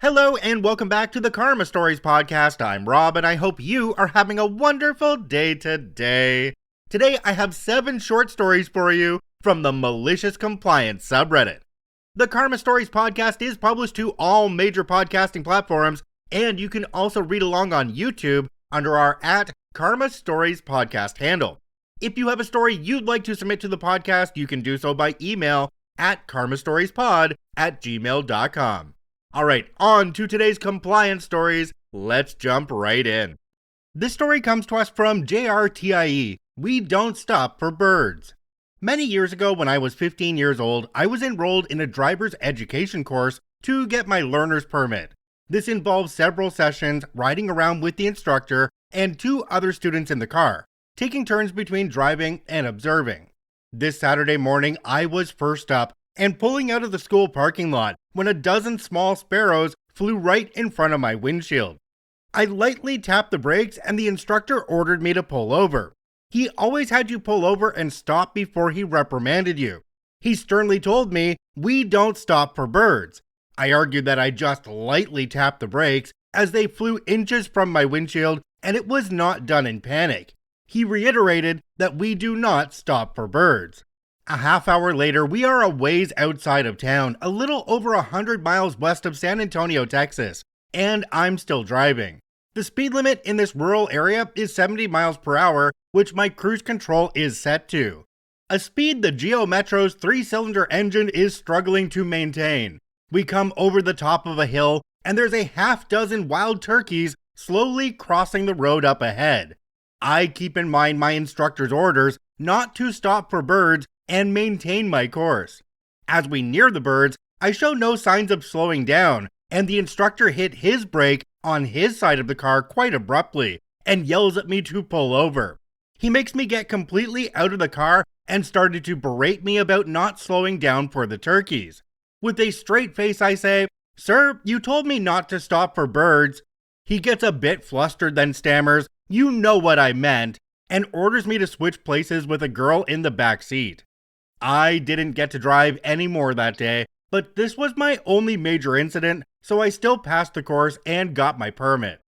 Hello and welcome back to the Karma Stories podcast. I'm Rob and I hope you are having a wonderful day today. Today I have 7 short stories for you from the Malicious Compliance subreddit. The Karma Stories podcast is published to all major podcasting platforms, and you can also read along on YouTube under our @Karma Stories podcast handle. If you have a story you'd like to submit to the podcast, you can do so by email at karmastoriespod@gmail.com. Alright, on to today's compliance stories. Let's jump right in. This story comes to us from JRTIE. We don't stop for birds. Many years ago, when I was 15 years old, I was enrolled in a driver's education course to get my learner's permit. This involved several sessions riding around with the instructor and 2 other students in the car, taking turns between driving and observing. This Saturday morning, I was first up and pulling out of the school parking lot when a dozen small sparrows flew right in front of my windshield. I lightly tapped the brakes and the instructor ordered me to pull over. He always had you pull over and stop before he reprimanded you. He sternly told me, "We don't stop for birds." I argued that I just lightly tapped the brakes as they flew inches from my windshield and it was not done in panic. He reiterated that we do not stop for birds. A half hour later, we are a ways outside of town, a little over 100 miles west of San Antonio, Texas, and I'm still driving. The speed limit in this rural area is 70 miles per hour, which my cruise control is set to. A speed the Geo Metro's 3-cylinder engine is struggling to maintain. We come over the top of a hill, and there's a half dozen wild turkeys slowly crossing the road up ahead. I keep in mind my instructor's orders not to stop for birds and maintain my course. As we near the birds, I show no signs of slowing down, and the instructor hit his brake on his side of the car quite abruptly and yells at me to pull over. He makes me get completely out of the car and started to berate me about not slowing down for the turkeys. With a straight face I say, "Sir, you told me not to stop for birds." He gets a bit flustered, then stammers, "You know what I meant," and orders me to switch places with a girl in the back seat. I didn't get to drive anymore that day, but this was my only major incident, so I still passed the course and got my permit.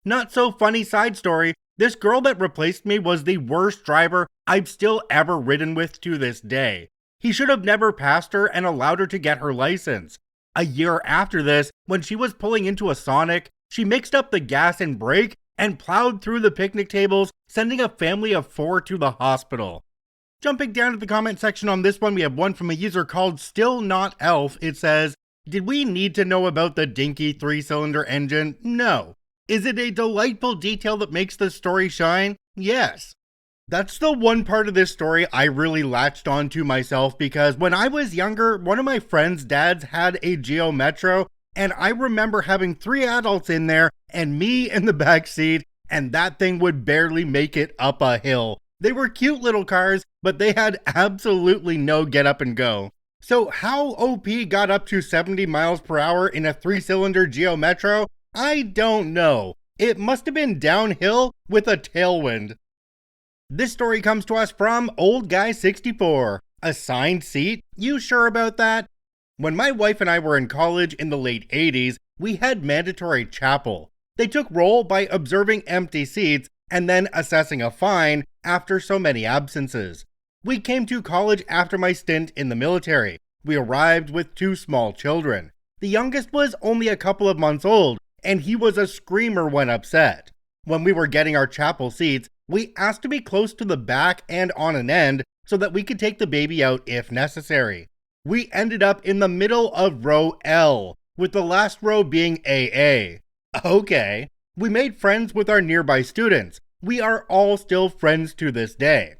Not so funny side story, this girl that replaced me was the worst driver I've still ever ridden with to this day. He should have never passed her and allowed her to get her license. A year after this, when she was pulling into a Sonic, she mixed up the gas and brake and plowed through the picnic tables, sending a family of 4 to the hospital. Jumping down to the comment section on this one, we have one from a user called Still Not Elf. It says, "Did we need to know about the dinky 3-cylinder engine? No. Is it a delightful detail that makes the story shine? Yes." That's the one part of this story I really latched on to myself, because when I was younger, one of my friend's dads had a Geo Metro, and I remember having 3 adults in there and me in the back seat, and that thing would barely make it up a hill. They were cute little cars, but they had absolutely no get up and go. So how OP got up to 70 miles per hour in a 3-cylinder Geo Metro? I don't know. It must have been downhill with a tailwind. This story comes to us from Old Guy 64. Assigned seat? You sure about that? When my wife and I were in college in the late 80s, we had mandatory chapel. They took roll by observing empty seats and then assessing a fine after so many absences. We came to college after my stint in the military. We arrived with 2 small children. The youngest was only a couple of months old, and he was a screamer when upset. When we were getting our chapel seats, we asked to be close to the back and on an end so that we could take the baby out if necessary. We ended up in the middle of row L, with the last row being AA. Okay. We made friends with our nearby students. We are all still friends to this day.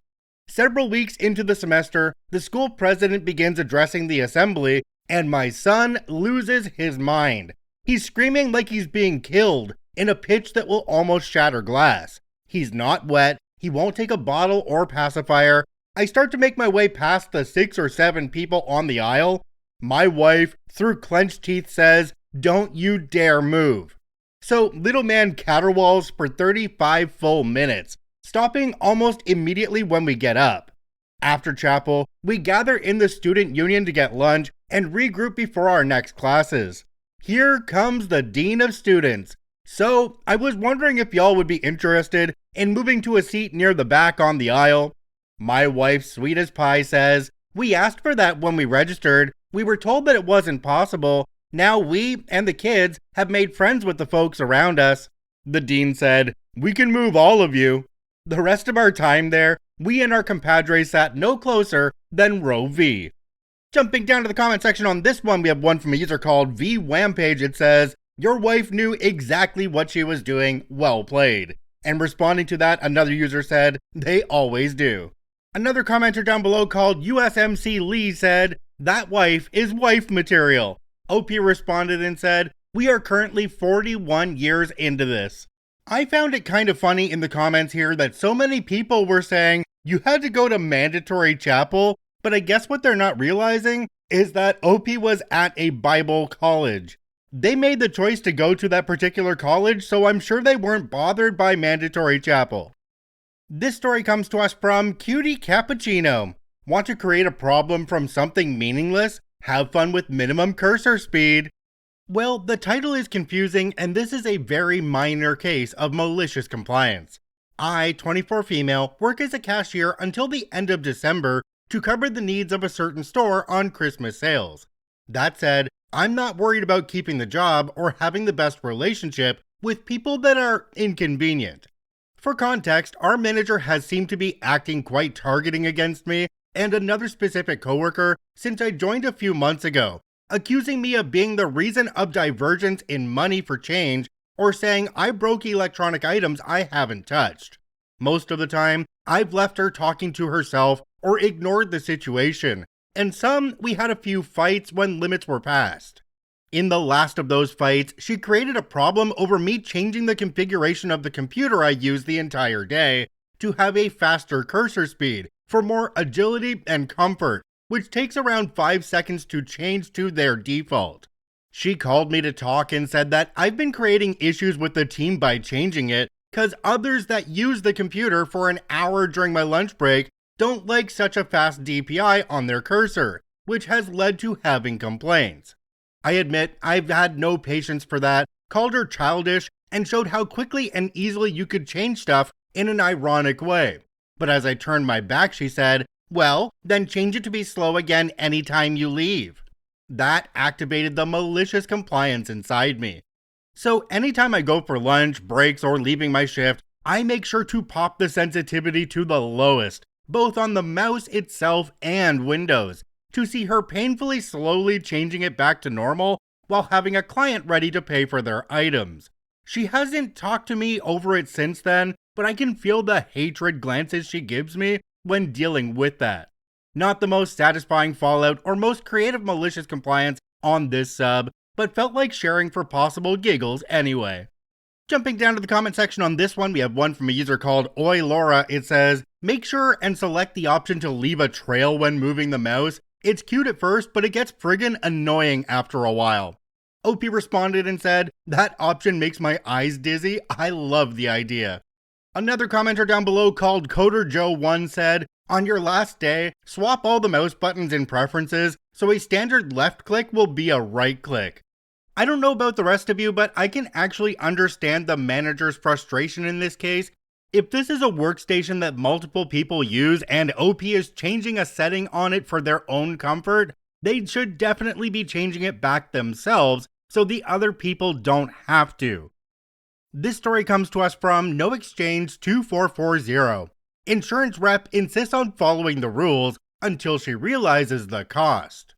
Several weeks into the semester, the school president begins addressing the assembly, and my son loses his mind. He's screaming like he's being killed in a pitch that will almost shatter glass. He's not wet, he won't take a bottle or pacifier. I start to make my way past the 6 or 7 people on the aisle. My wife, through clenched teeth, says, "Don't you dare move." So little man caterwauls for 35 full minutes, stopping almost immediately when we get up. After chapel, we gather in the student union to get lunch and regroup before our next classes. Here comes the Dean of Students. So, I was wondering if y'all would be interested in moving to a seat near the back on the aisle. My wife, sweet as pie, says, "We asked for that when we registered. We were told that it wasn't possible. Now we and the kids have made friends with the folks around us." The dean said, "We can move all of you." The rest of our time there, we and our compadres sat no closer than row V. Jumping down to the comment section on this one, we have one from a user called VWampage. It says, "Your wife knew exactly what she was doing. Well played." And responding to that, another user said, "They always do." Another commenter down below called USMC Lee said, "That wife is wife material." OP responded and said, "We are currently 41 years into this." I found it kind of funny in the comments here that so many people were saying you had to go to mandatory chapel, but I guess what they're not realizing is that OP was at a Bible college. They made the choice to go to that particular college, so I'm sure they weren't bothered by mandatory chapel. This story comes to us from Cutie Cappuccino. Want to create a problem from something meaningless? Have fun with minimum cursor speed. Well, the title is confusing, and this is a very minor case of malicious compliance. I, 24 female, work as a cashier until the end of December to cover the needs of a certain store on Christmas sales. That said, I'm not worried about keeping the job or having the best relationship with people that are inconvenient. For context, our manager has seemed to be acting quite targeting against me and another specific coworker since I joined a few months ago, accusing me of being the reason of divergence in money for change or saying I broke electronic items I haven't touched. Most of the time, I've left her talking to herself or ignored the situation, and some we had a few fights when limits were passed. In the last of those fights, she created a problem over me changing the configuration of the computer I used the entire day to have a faster cursor speed for more agility and comfort, which takes around 5 seconds to change to their default. She called me to talk and said that I've been creating issues with the team by changing it because others that use the computer for an hour during my lunch break don't like such a fast DPI on their cursor, which has led to having complaints. I admit I've had no patience for that, called her childish, and showed how quickly and easily you could change stuff in an ironic way. But as I turned my back, she said, "Well, then change it to be slow again anytime you leave." That activated the malicious compliance inside me. So anytime I go for lunch, breaks, or leaving my shift, I make sure to pop the sensitivity to the lowest, both on the mouse itself and Windows, to see her painfully slowly changing it back to normal while having a client ready to pay for their items. She hasn't talked to me over it since then, but I can feel the hatred glances she gives me when dealing with that. Not the most satisfying fallout or most creative malicious compliance on this sub, but felt like sharing for possible giggles anyway. Jumping down to the comment section on this one, we have one from a user called Oi Laura. It says, "Make sure and select the option to leave a trail when moving the mouse. It's cute at first, but it gets friggin' annoying after a while." OP responded and said, "That option makes my eyes dizzy. I love the idea." Another commenter down below called Coder Joe 1 said, "On your last day, swap all the mouse buttons in preferences so a standard left click will be a right click." I don't know about the rest of you, but I can actually understand the manager's frustration in this case. If this is a workstation that multiple people use and OP is changing a setting on it for their own comfort, they should definitely be changing it back themselves so the other people don't have to. This story comes to us from No Exchange 2440. Insurance rep insists on following the rules until she realizes the cost.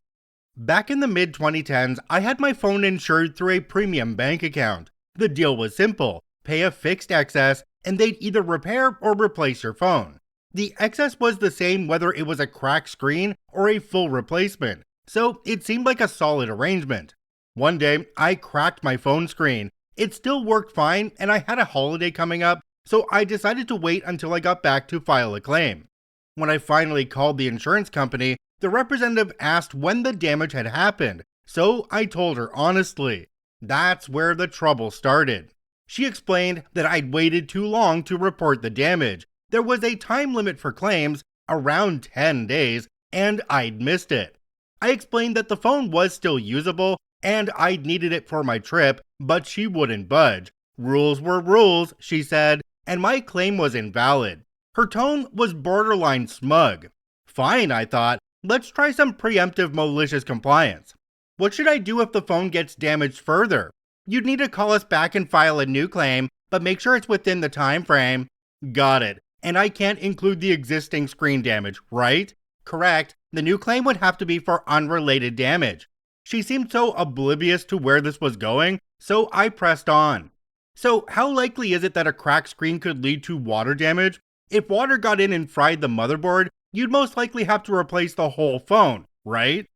Back in the mid-2010s, I had my phone insured through a premium bank account. The deal was simple: pay a fixed excess, and they'd either repair or replace your phone. The excess was the same whether it was a cracked screen or a full replacement, so it seemed like a solid arrangement. One day, I cracked my phone screen. It still worked fine, and I had a holiday coming up, so I decided to wait until I got back to file a claim. When I finally called the insurance company, the representative asked when the damage had happened, so I told her honestly. That's where the trouble started. She explained that I'd waited too long to report the damage. There was a time limit for claims, around 10 days, and I'd missed it. I explained that the phone was still usable, and I needed it for my trip, but she wouldn't budge. Rules were rules, she said, and my claim was invalid. Her tone was borderline smug. Fine, I thought, let's try some preemptive malicious compliance. What should I do if the phone gets damaged further? You'd need to call us back and file a new claim, but make sure it's within the time frame. Got it. And I can't include the existing screen damage, right? Correct. The new claim would have to be for unrelated damage. She seemed so oblivious to where this was going, so I pressed on. So how likely is it that a cracked screen could lead to water damage? If water got in and fried the motherboard, you'd most likely have to replace the whole phone, right?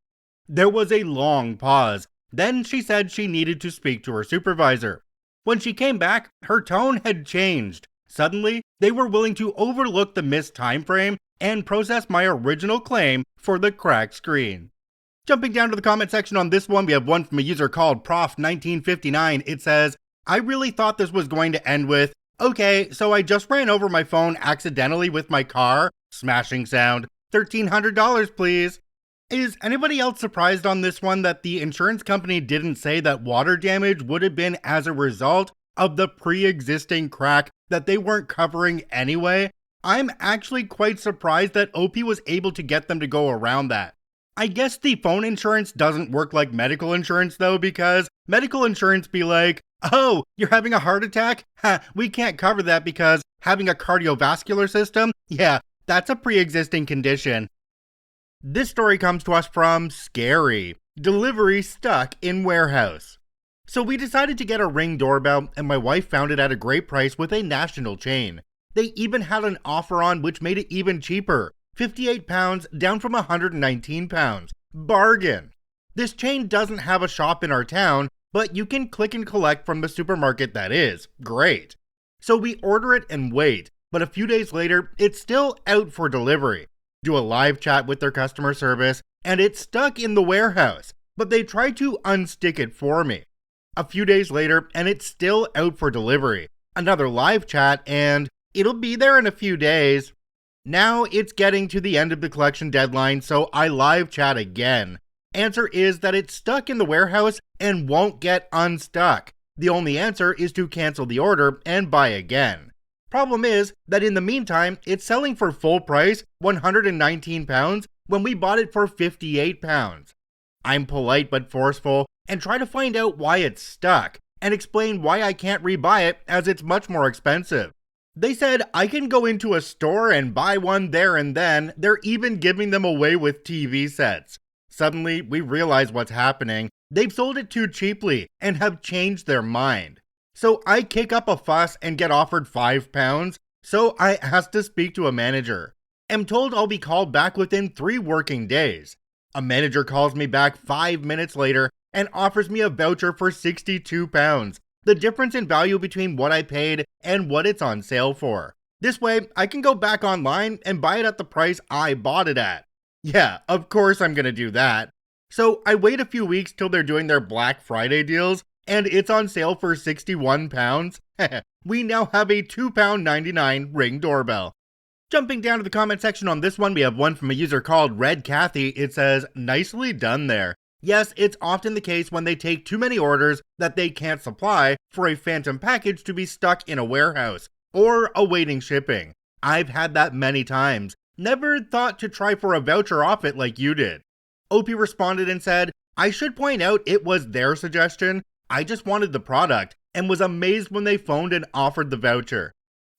There was a long pause. Then she said she needed to speak to her supervisor. When she came back, her tone had changed. Suddenly, they were willing to overlook the missed time frame and process my original claim for the cracked screen. Jumping down to the comment section on this one, we have one from a user called Prof1959. It says, I really thought this was going to end with, okay, so I just ran over my phone accidentally with my car. Smashing sound. $1,300, please. Is anybody else surprised on this one that the insurance company didn't say that water damage would have been as a result of the pre-existing crack that they weren't covering anyway? I'm actually quite surprised that OP was able to get them to go around that. I guess the phone insurance doesn't work like medical insurance though, because medical insurance be like, oh, you're having a heart attack? We can't cover that because having a cardiovascular system? Yeah, that's a pre-existing condition. This story comes to us from Scary. Delivery stuck in warehouse. So we decided to get a Ring doorbell, and my wife found it at a great price with a national chain. They even had an offer on which made it even cheaper. £58 down from £119. Bargain. This chain doesn't have a shop in our town, but you can click and collect from the supermarket that is. Great. So we order it and wait, but a few days later, it's still out for delivery. Do a live chat with their customer service, and it's stuck in the warehouse, but they try to unstick it for me. A few days later, and it's still out for delivery. Another live chat, and it'll be there in a few days. Now it's getting to the end of the collection deadline, so I live chat again. Answer is that it's stuck in the warehouse and won't get unstuck. The only answer is to cancel the order and buy again. Problem is that in the meantime, it's selling for full price, £119, when we bought it for £58. I'm polite but forceful and try to find out why it's stuck and explain why I can't rebuy it as it's much more expensive. They said I can go into a store and buy one there and then. They're even giving them away with TV sets. Suddenly, we realize what's happening. They've sold it too cheaply and have changed their mind. So I kick up a fuss and get offered £5, so I ask to speak to a manager. Am told I'll be called back within 3 working days. A manager calls me back 5 minutes later and offers me a voucher for £62, the difference in value between what I paid and what it's on sale for. This way, I can go back online and buy it at the price I bought it at. Yeah, of course I'm gonna do that. So I wait a few weeks till they're doing their Black Friday deals, and it's on sale for £61. We now have a £2.99 Ring doorbell. Jumping down to the comment section on this one, we have one from a user called Red Kathy. It says, nicely done there. Yes, it's often the case when they take too many orders that they can't supply for a phantom package to be stuck in a warehouse or awaiting shipping. I've had that many times. Never thought to try for a voucher off it like you did. OP responded and said, I should point out it was their suggestion. I just wanted the product and was amazed when they phoned and offered the voucher.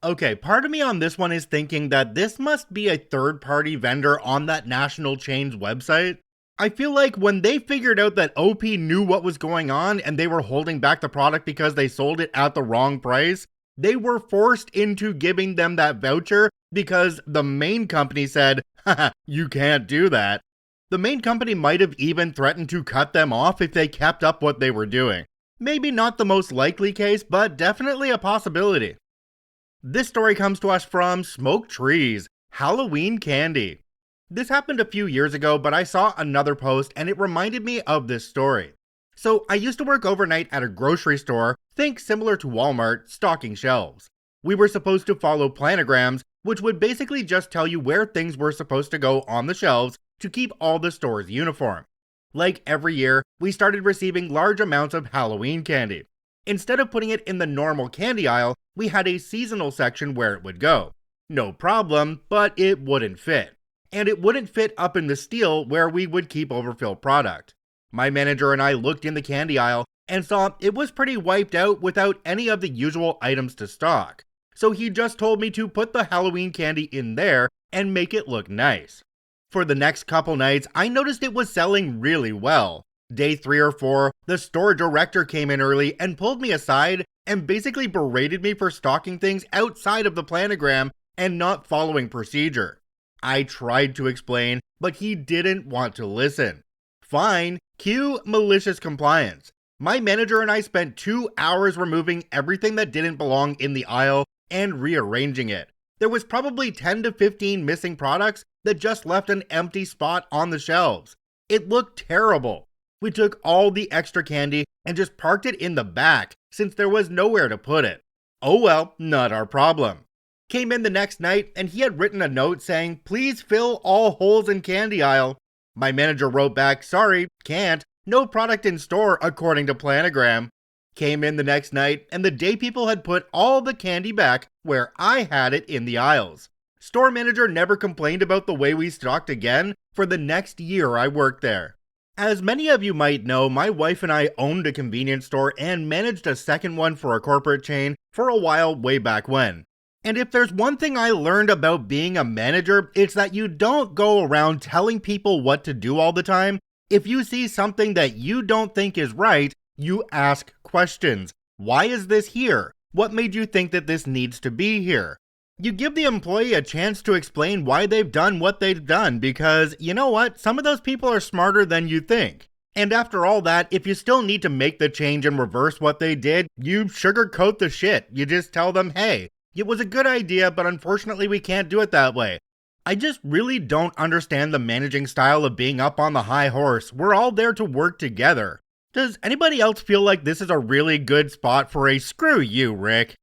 Okay, part of me on this one is thinking that this must be a third-party vendor on that national chain's website. I feel like when they figured out that OP knew what was going on and they were holding back the product because they sold it at the wrong price, they were forced into giving them that voucher because the main company said, haha, you can't do that. The main company might have even threatened to cut them off if they kept up what they were doing. Maybe not the most likely case, but definitely a possibility. This story comes to us from Smoke Trees, Halloween Candy. This happened a few years ago, but I saw another post and it reminded me of this story. So I used to work overnight at a grocery store, think similar to Walmart, stocking shelves. We were supposed to follow planograms, which would basically just tell you where things were supposed to go on the shelves to keep all the stores uniform. Like every year, we started receiving large amounts of Halloween candy. Instead of putting it in the normal candy aisle, we had a seasonal section where it would go. No problem, but it wouldn't fit. And it wouldn't fit up in the steel where we would keep overfilled product. My manager and I looked in the candy aisle and saw it was pretty wiped out without any of the usual items to stock. So he just told me to put the Halloween candy in there and make it look nice. For the next couple nights, I noticed it was selling really well. Day 3 or 4, the store director came in early and pulled me aside and basically berated me for stocking things outside of the planogram and not following procedure. I tried to explain, but he didn't want to listen. Fine, cue Malicious Compliance. My manager and I spent 2 hours removing everything that didn't belong in the aisle and rearranging it. There was probably 10 to 15 missing products that just left an empty spot on the shelves. It looked terrible. We took all the extra candy and just parked it in the back since there was nowhere to put it. Oh well, not our problem. Came in the next night and he had written a note saying, "Please fill all holes in candy aisle." My manager wrote back, "Sorry, can't. No product in store according to planogram." Came in the next night and the day people had put all the candy back where I had it in the aisles. Store manager never complained about the way we stocked again for the next year I worked there. As many of you might know, my wife and I owned a convenience store and managed a second one for a corporate chain for a while way back when. And if there's one thing I learned about being a manager, it's that you don't go around telling people what to do all the time. If you see something that you don't think is right, you ask questions. Why is this here? What made you think that this needs to be here? You give the employee a chance to explain why they've done what they've done because, you know what, some of those people are smarter than you think. And after all that, if you still need to make the change and reverse what they did, you sugarcoat the shit. You just tell them, hey, it was a good idea, but unfortunately we can't do it that way. I just really don't understand the managing style of being up on the high horse. We're all there to work together. Does anybody else feel like this is a really good spot for a "screw you, Rick"?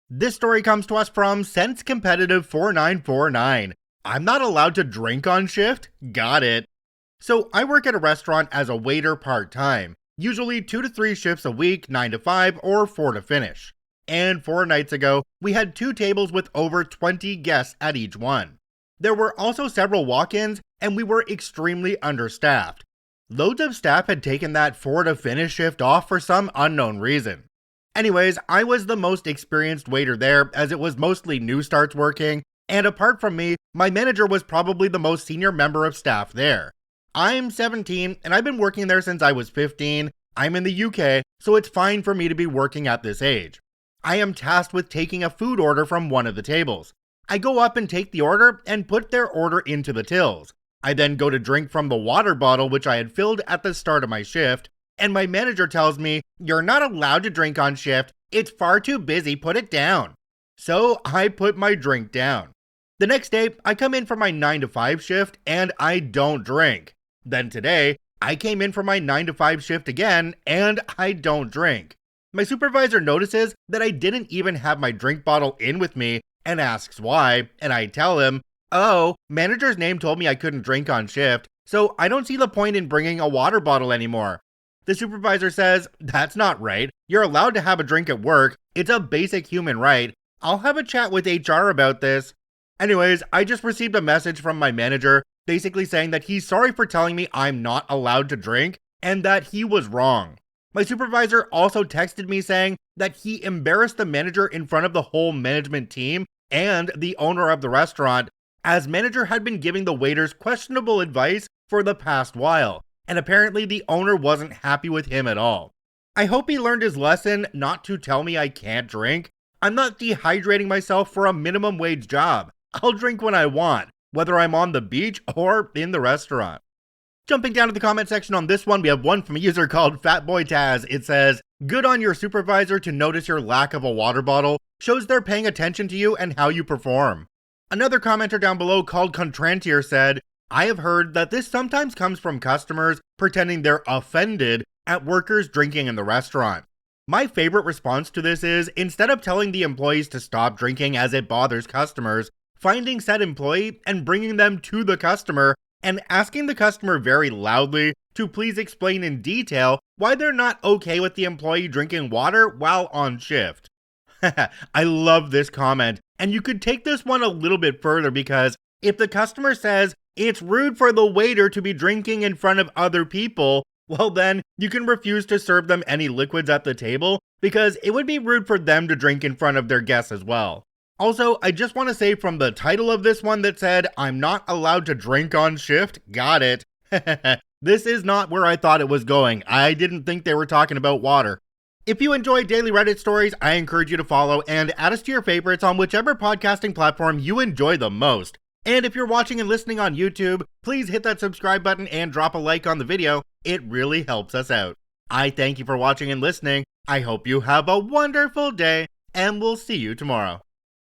This story comes to us from Sense Competitive 4949. I'm not allowed to drink on shift? Got it. So I work at a restaurant as a waiter part-time, usually 2 to 3 shifts a week, 9 to 5 or 4 to finish. And 4 nights ago, we had 2 tables with over 20 guests at each one. There were also several walk-ins and we were extremely understaffed. Loads of staff had taken that 4 to finish shift off for some unknown reason. Anyways, I was the most experienced waiter there as it was mostly new starts working, and apart from me, my manager was probably the most senior member of staff there. I'm 17 and I've been working there since I was 15. I'm in the UK, so it's fine for me to be working at this age. I am tasked with taking a food order from one of the tables. I go up and take the order and put their order into the tills. I then go to drink from the water bottle which I had filled at the start of my shift, and my manager tells me, "You're not allowed to drink on shift. It's far too busy, put it down." So I put my drink down. The next day, I come in for my 9 to 5 shift and I don't drink. Then today, I came in for my 9 to 5 shift again and I don't drink. My supervisor notices that I didn't even have my drink bottle in with me and asks why, and I tell him, "Oh, manager's name told me I couldn't drink on shift, so I don't see the point in bringing a water bottle anymore." The supervisor says, "That's not right. You're allowed to have a drink at work. It's a basic human right. I'll have a chat with HR about this." Anyways, I just received a message from my manager basically saying that he's sorry for telling me I'm not allowed to drink and that he was wrong. My supervisor also texted me saying that he embarrassed the manager in front of the whole management team and the owner of the restaurant, as manager had been giving the waiters questionable advice for the past while, and apparently the owner wasn't happy with him at all. I hope he learned his lesson not to tell me I can't drink. I'm not dehydrating myself for a minimum wage job. I'll drink when I want, whether I'm on the beach or in the restaurant. Jumping down to the comment section on this one, we have one from a user called FatBoyTaz. It says, "Good on your supervisor to notice your lack of a water bottle. Shows they're paying attention to you and how you perform." Another commenter down below called Contrantier said, "I have heard that this sometimes comes from customers pretending they're offended at workers drinking in the restaurant. My favorite response to this is, instead of telling the employees to stop drinking as it bothers customers, finding said employee and bringing them to the customer and asking the customer very loudly to please explain in detail why they're not okay with the employee drinking water while on shift. I love this comment, and you could take this one a little bit further because if the customer says it's rude for the waiter to be drinking in front of other people, well then you can refuse to serve them any liquids at the table because it would be rude for them to drink in front of their guests as well. Also, I just want to say from the title of this one that said, I'm not allowed to drink on shift, got it. This is not where I thought it was going. I didn't think they were talking about water. If you enjoy daily Reddit stories, I encourage you to follow and add us to your favorites on whichever podcasting platform you enjoy the most. And if you're watching and listening on YouTube, please hit that subscribe button and drop a like on the video. It really helps us out. I thank you for watching and listening. I hope you have a wonderful day, and we'll see you tomorrow.